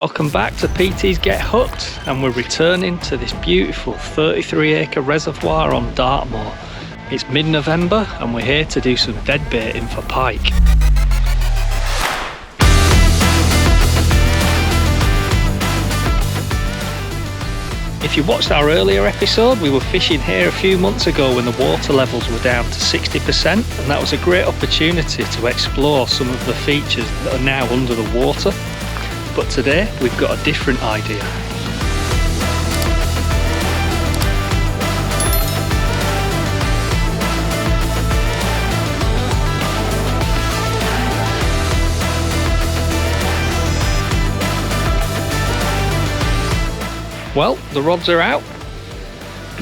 Welcome back to PT's Get Hooked, and we're returning to this beautiful 33-acre reservoir on Dartmoor. It's mid-November and we're here to do some deadbaiting for pike. If you watched our earlier episode, we were fishing here a few months ago when the water levels were down to 60%, and that was a great opportunity to explore some of the features that are now under the water. But today we've got a different idea. Well, the rods are out.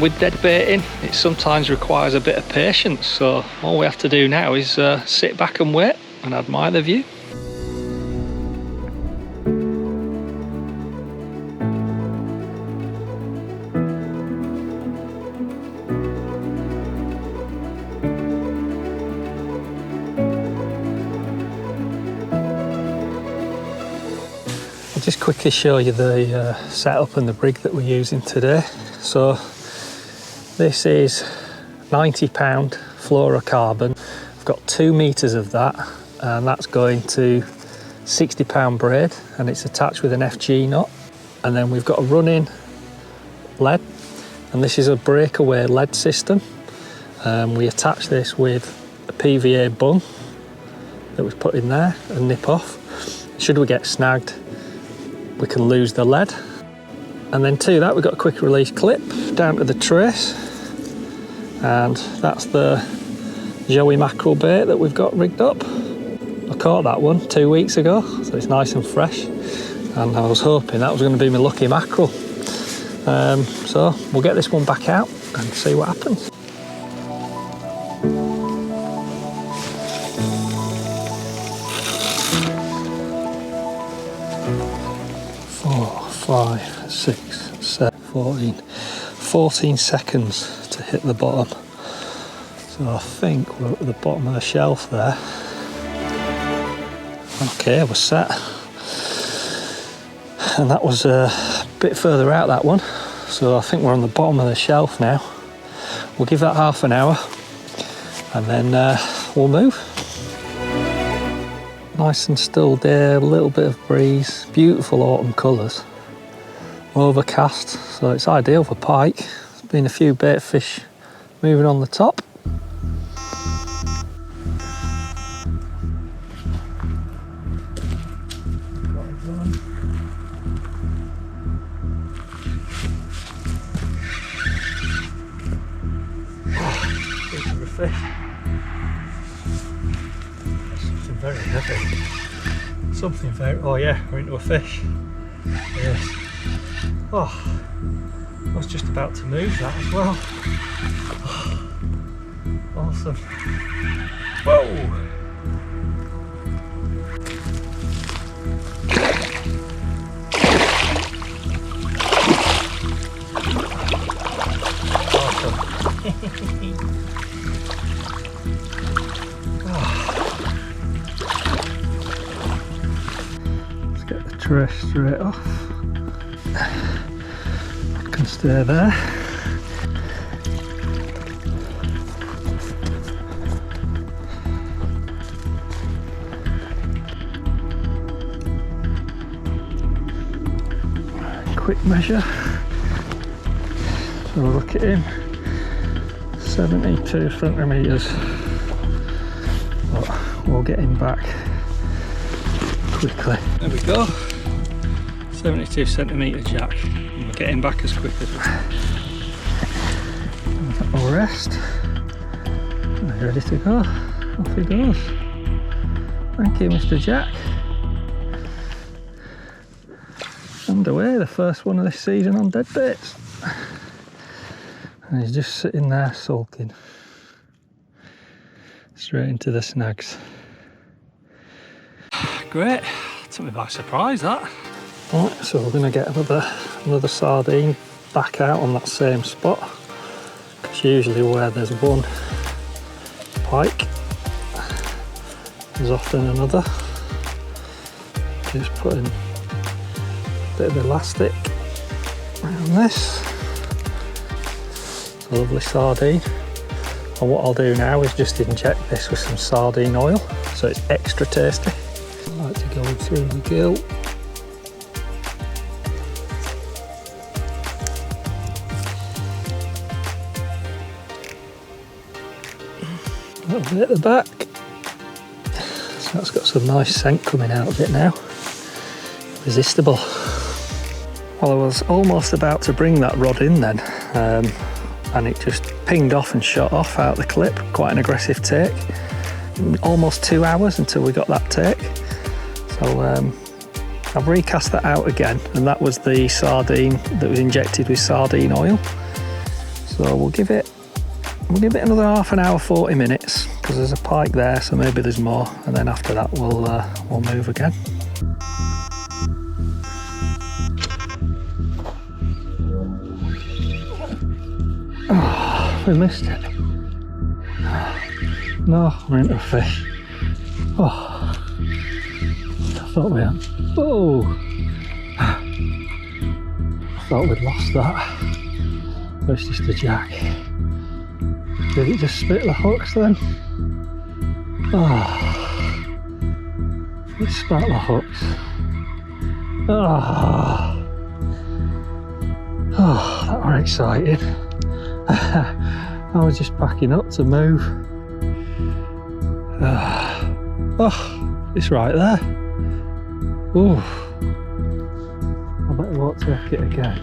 With deadbaiting, it sometimes requires a bit of patience, so all we have to do now is sit back and wait and admire the view. I'll just quickly show you the setup and the rig that we're using today. So this is £90 fluorocarbon. I've got 2 meters of that, and that's going to £60 braid, and it's attached with an FG knot. And then we've got a run-in lead, and this is a breakaway lead system. We attach this with a PVA bung that was put in there and nip off. Should we get snagged, we can lose the lead. And then to that, we've got a quick release clip down to the trace, and that's the Joey mackerel bait that we've got rigged up. I caught that one 2 weeks ago, so it's nice and fresh, and I was hoping that was going to be my lucky mackerel. So we'll get this one back out and see what happens. 5, 6, 7, 14 seconds to hit the bottom. So I think we're at the bottom of the shelf there. Okay, we're set. And that was a bit further out, that one. So I think we're on the bottom of the shelf now. We'll give that half an hour and then we'll move. Nice and still day, a little bit of breeze, beautiful autumn colours. Overcast, so it's ideal for pike. There's been a few bait fish moving on the top. Fish. Something very heavy. Something very. Oh yeah, we're into a fish. Yes. Oh, I was just about to move that as well. Oh, awesome. Whoa! Let's get the trace straight off. I can stay there. Quick measure. So look at him. 72 centimetres. But we'll get him back quickly. There we go. 72 centimetre jack. And we'll get him back as quick as we can. We'll rest. And ready to go. Off he goes. Thank you, Mr. Jack. Underway, the first one of this season on dead baits. And he's just sitting there sulking. Straight into the snags. Great, took me by surprise that. Right, so we're going to get another sardine back out on that same spot. Because usually where there's one pike, there's often another. Just putting bit of elastic around this. It's a lovely sardine. And what I'll do now is just inject this with some sardine oil so it's extra tasty. I like to go through the gill. A little bit at the back. So that's got some nice scent coming out of it now. Irresistible. Well, I was almost about to bring that rod in then. And it just pinged off and shot off out the clip. Quite an aggressive take. Almost 2 hours until we got that take. So I've recast that out again, and that was the sardine that was injected with sardine oil. So we'll give it another half an hour, 40 minutes, because there's a pike there, so maybe there's more, and then after that we'll move again. Oh, we missed it. No, we're into a fish. Oh, I thought we had. Oh, I thought we'd lost that. But it's just a jack. Did it just spit the hooks then? Oh, it spat the hooks. Oh, that was exciting. I was just packing up to move. Oh, it's right there. Ooh, I bet we won't take it again.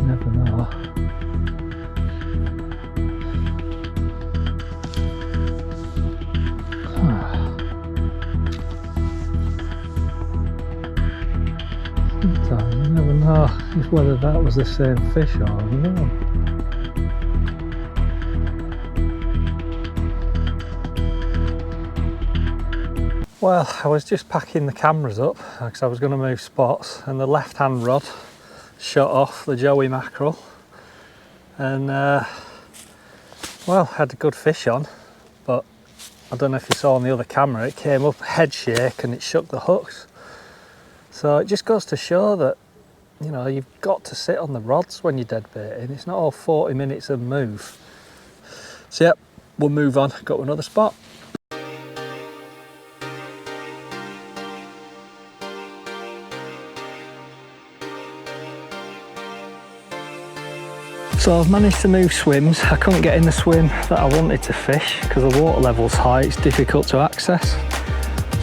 Never know. Sometimes you never know whether that was the same fish or no. Well, I was just packing the cameras up because I was going to move spots, and the left hand rod shot off the joey mackerel, and well, had a good fish on, but I don't know if you saw on the other camera, it came up head shake and it shook the hooks. So it just goes to show that, you know, you've got to sit on the rods when you're dead baiting. It's not all 40 minutes of move. So yep, we'll move on, got to another spot. So I've managed to move swims. I couldn't get in the swim that I wanted to fish because the water level's high, it's difficult to access.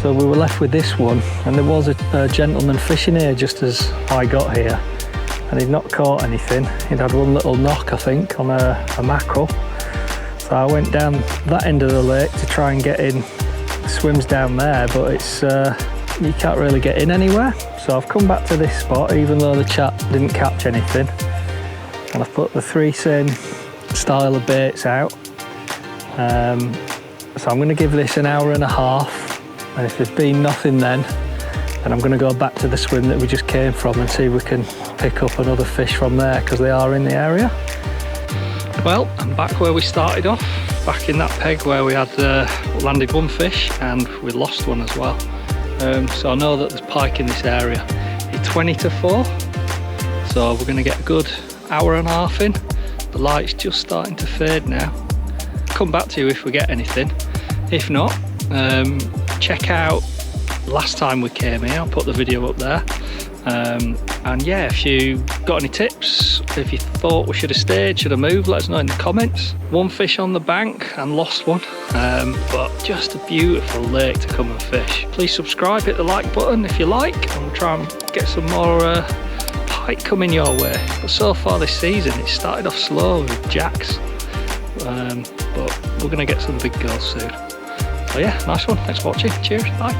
So we were left with this one, and there was a gentleman fishing here just as I got here, and he'd not caught anything. He'd had one little knock, I think, on a mackerel. So I went down that end of the lake to try and get in swims down there, but it's you can't really get in anywhere. So I've come back to this spot, even though the chap didn't catch anything. And I've put the 3 same style of baits out. So I'm going to give this an hour and a half, and if there's been nothing then I'm going to go back to the swim that we just came from and see if we can pick up another fish from there, because they are in the area. Well, I'm back where we started off, back in that peg where we had landed one fish and we lost one as well. So I know that there's pike in this area. It's 20 to 4, so we're going to get a good hour and a half in. The light's just starting to fade now. Come back to you if we get anything. If not, check out last time we came here. I'll put the video up there. And yeah, if you got any tips, if you thought we should have stayed, should have moved, let us know in the comments. One fish on the bank and lost one, but just a beautiful lake to come and fish. Please subscribe, hit the like button if you like, and we'll try and get some more pike coming your way. But so far this season it started off slow with jacks, but we're going to get some big girls soon. So yeah, nice one, thanks for watching, cheers, bye.